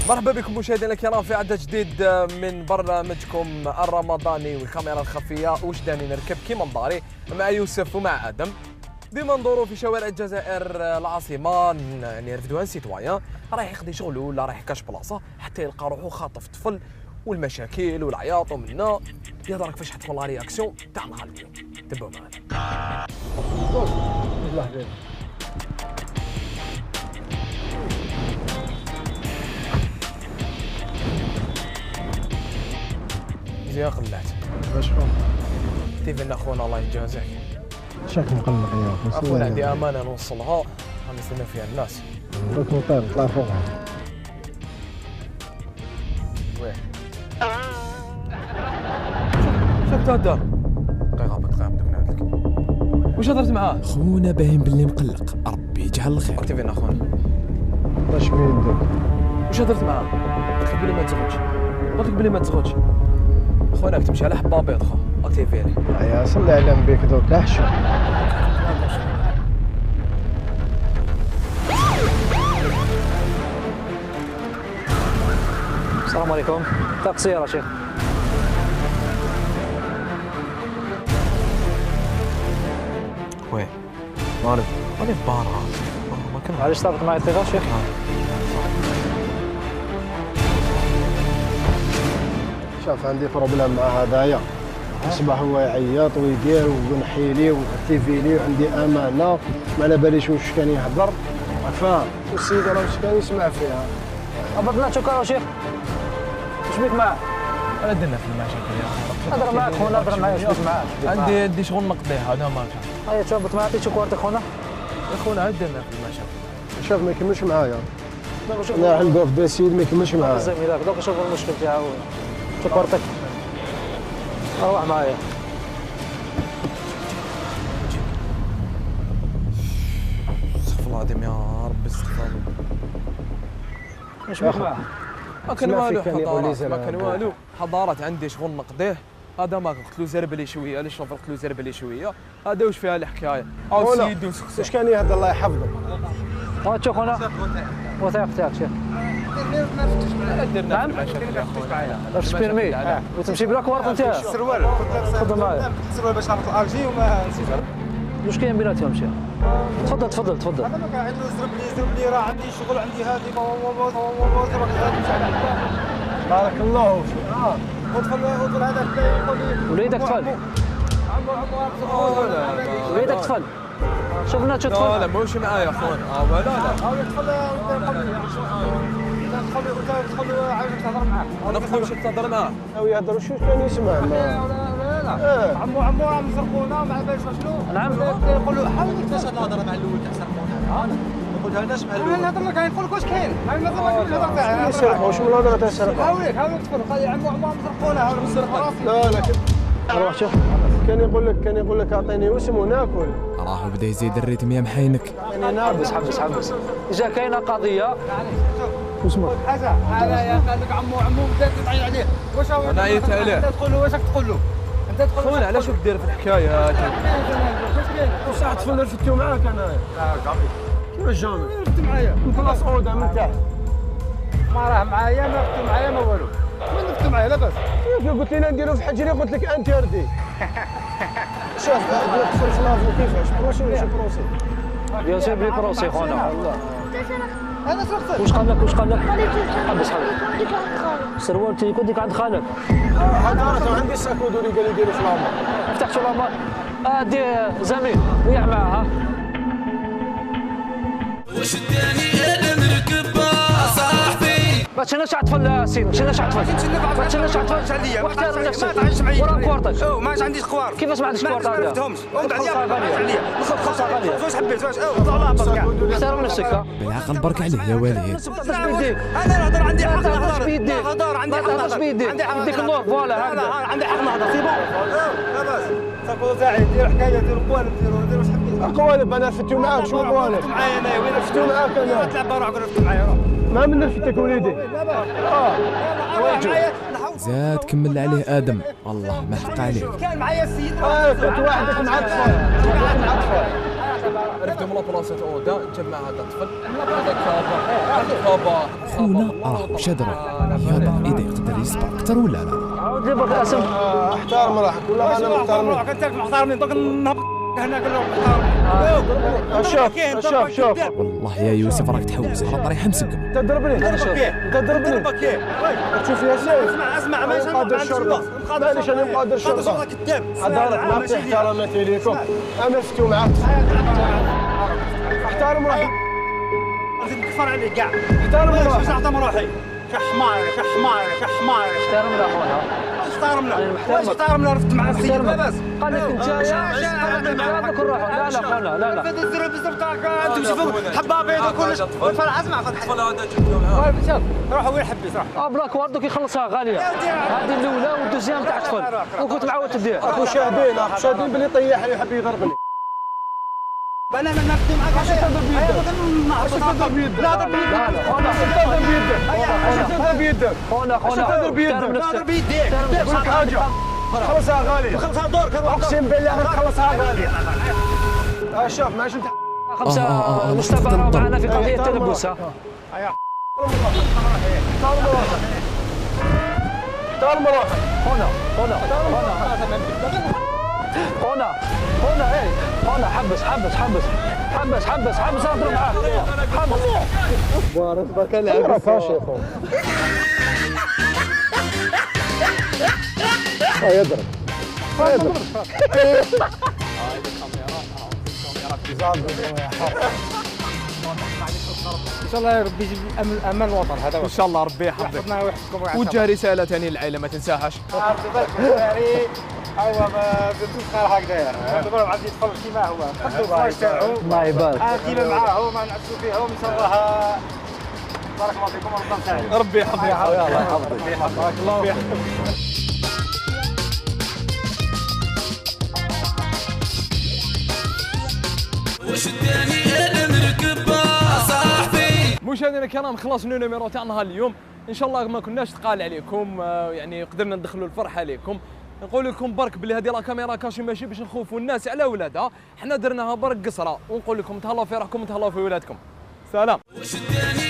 مرحبا بكم مشاهدينا الكرام في عدد جديد من برنامجكم الرمضاني والكاميرا الخفيه. واش داني نركب كيما نضاري مع يوسف ومع ادم. ديما ندورو في شوارع الجزائر العاصمه، يعني نرفدو ان سيتويان رايح يقضي شغله ولا رايح كاش بلاصه حتى يلقى روحو خاطف طفل والمشاكل والعياط ومنا. يا دراك فاش حتكون لا رياكسيون تاع نهار اليوم. تبعوا معنا. مزيان قلعت باش خويا تيفينا خونا الله يجازيك. شاك مقلق يا اخي. خونا عندي امانه نوصلها غنستنى فيها الناس. راك مطير طلع فوقها. ويه شفت تهدر دقيقه دوك نعاودلك. واش هضرت معاه؟ خونا باين باللي مقلق، ربي يجعل الخير. تيفينا خونا واش بيدك؟ واش هضرت معاه؟ قلت لك بلي ما تزغدش، قلت لك بلي ما تزغدش خونا. راك تمشي على حبه بيض خو اكتيفيني. يا صلي على نبيك دوك احشم. السلام عليكم. تقصير يا شيخ. وين؟ مالك؟ مالي بارا ما كان. معليش طابت معي الثقة شيخ. شوف عندي بروبليم مع هذايا. يصبح هو يعيط ويدير ونحي لي ونكتيفي لي وعندي امانه ما على باليش واش كان يهضر. فاهم والسيد راه واش كان يسمع فيها. هبطنا شكرا شيخ. واش بيك معاه؟ انا درنا في المشاكل يا اخي. هضر معاك خونا، هضر معايا. واش بيك معاه؟ عندي شغل نقضيه هذا ما كان. هيا تهبط معاه. عطيتو كوارتك خونا. يا خونا عاد درنا في المشاكل. شوف ما يكملش معايا. انا راح نلقاو في باسيد ما يكملش معايا. زميلك دوك نشوفوا المشكل تاعو. شو كوارتك؟ روح معايا. استغفر الله العظيم يا رب استغفر الله. واش بيك معاه؟ ما كان والو كان يقول لي حضارات، ما كان والو حضارات. عندي شغل نقضيه هذا ما قلت له زربلي شويه. علاش شوف قلت له زربلي شويه هذا واش فيها الحكايه. او سيدو سكسي واش كان يهضر الله يحفظه. هاتشو خونا. وثائق تاعك شيخ. درنا نعم؟ في المشاكل يا خونا. باش بيرمي وتمشي بلا كوارت انت. السروال تفضل معايا. السروال باش نهبط الالجي وما نسيت. واش كاين بيناتهم شيخ؟ تفضل تفضل تفضل. هذا ما كان عنده زرب لي راه عندي شغل عندي هذه بارك الله فيك. ودخل هذاك يقول لي وليدك طفل. وليدك طفل. شوف لنا شو لا طفل. لا ماهوش معايا خونا. ولا لا دخل عاود تهضر معاه. انا قلت له باش تهضر معاه. او يهضر شو كان يسمع. عمو عم سرقونا ما عرفش شنو. نعم. يقول له حاول كيفاش الهضره مع الاول تاع سرقونا. ما قلتها لناش مع الاول. الهضره ما كاين. نقول لك واش كاين. هاي ما كاينش الهضره تاعها. يسرق واش من الهضره تاع السرقه. هاوليك تفرق. عمو عم سرقونا. هاوليك سرق راسي. لا لا روح شوف. كان يقول لك اعطيني وسم وناكل. راهو بدا يزيد الريتم يا محينك. حبس. إذا كاينه قضيه واسمع حاجه هذا يا قال لك عمو بدات تعيط عليه. واش هو أنا عيطت عليه. انت تقول له واش راك تقول له؟ انت تقول له خونا علاش دير في الحكايه هذه؟ واش كاين؟ ساعة تفل رفدتو معاك انا. كيفاش جامي؟ رفت معايا من بلاص اودا من تحت. ما راه معايا ما رفت معايا ما والو. من رفت معايا لاباس. كيف قلت لي نديرو في حجري قلت لك انتردي. شوف تفل في لافو كيفاش بروسي ولا بروسي. يا سيب لي بروسي خونا. انا سرقت. واش قال لك؟ حبس. سروال تيكون ديك عند خالك. هذا عندي ساكودو اللي قال لي ديرو في لافو. فتحت شو لامار. دي زميل ويا معاها. وش الداني انا نركب صاحبي. ما تشناش عطفل سيدي، ما تشناش عطفل. ما تشناش عطفل عليا. واحترم نفسك. ورا كوارتك. ما عنديش خوار. كيفاش ما عندكش كوارت ما هذا؟ عرفتهمش. خلص عليا. خلص عليا. واش حبيت واش طلع برك. احترم نفسك. بالعقل برك عليه يا وليد. ما تهضرش بيديك. انا نهضر عندي حق ما نهضر. تهضرش بيديك. نهضر عندي حق ما تهضرش نهضر. بيديك. عندي حق يديك نهضر. النور فوالا لا هكذا. عندي حق نهضر. سي بون. لاباس. صافو تاعي دير حكايه دير قوالب دير واش حبيت. قوالب انا رفدتو معاك شو قوالب؟ رفت معايا انا وين رفدتو معاك انا. تلعب روحك رفت معايا روح. ما من رفدتك وليدي. زاد كمل عليه ادم، والله ما حق عليه. كان معايا السيد. كنت وحدك مع اطفال. رفدوا من بلاصه اودا جمع هذا الطفل هذا كابا خونا راه شادرو يا ترى اذا يقدر يصبر اكثر ولا لا؟ عاود لي برك اسم. احترم روحك ولا انا محترمين. انت محترمين دوك نهبط هنا كلهم شوف شوف والله يا يوسف راك تحوس على طريحه مسقم. تضربني تضربني تشوف يا سيف. اسمع ماشي قادر الشرطه معليش انا مقادر الشرطه كذاب حضرتك ما في احتراماتي ليكم انا فتو معاك احترم روحك نكفر عليك كاع احترم روحك نعطم روحي كحمار احترمنا اخونا. احترمنا رفت مع السيد لاباس قال لك انت يا كل روحه. لا خونا لا هذا الزرب بزاف تاعك انتم شوفوا حبه بيضاء كلش فرح اسمع الطفل هذا جبنا معاه شوف روحوا وين حبيت روح بلاك واردو كيخلصها غاليه. هذه الاولى والدوزيام تاع الطفل وكنت معود تدير. اخو شاهدين بلي طيح لي يحب يضربني. انا ما نفدي معك عشان تضرب بيدك لا تضرب بيدك لا خونا تضرب بيدك تضرب بيدك خونا تضرب بيدك تضرب بيدك كل حاجه خلصها غاليه خلصها دورك اقسم بالله غتخلصها غاليه. شوف ماشي انت 5 مستبعد معنا في قضيه تلبس. احترم روحك هنا ايه هنا حبس اضرب معاه حبس. بارك لعب فاشل يضرب ان شاء الله ربي يجيب امان الوطن هذا ان شاء الله ربي يحفظك يحفظنا ويحفظكم وجه رساله ثاني للعائله ما تنساهاش. عرفت بالك ايوا ما زدتوش خير هكذا دابا عندي يدخل كيما هو نحطوا الفلاش تاعو الله يبارك كيما معاه ما نعسوا فيهم ان شاء الله. بارك الله فيكم ورمضان سعيد. ربي يحفظك الله يحفظك. الله يحفظك. وشداني انا نركب صاحبي. مشاهدينا الكرام خلصنا النيميرو تاعنا اليوم ان شاء الله ما كناش ثقال عليكم يعني قدرنا ندخلوا الفرحه عليكم. نقول لكم برك بلي هذه لا كاميرا كاشي ماشي باش نخوفوا الناس على ولادها، حنا درناها برك قصره ونقول لكم تهلاو في روحكم وتهلاو في ولادكم. سلام.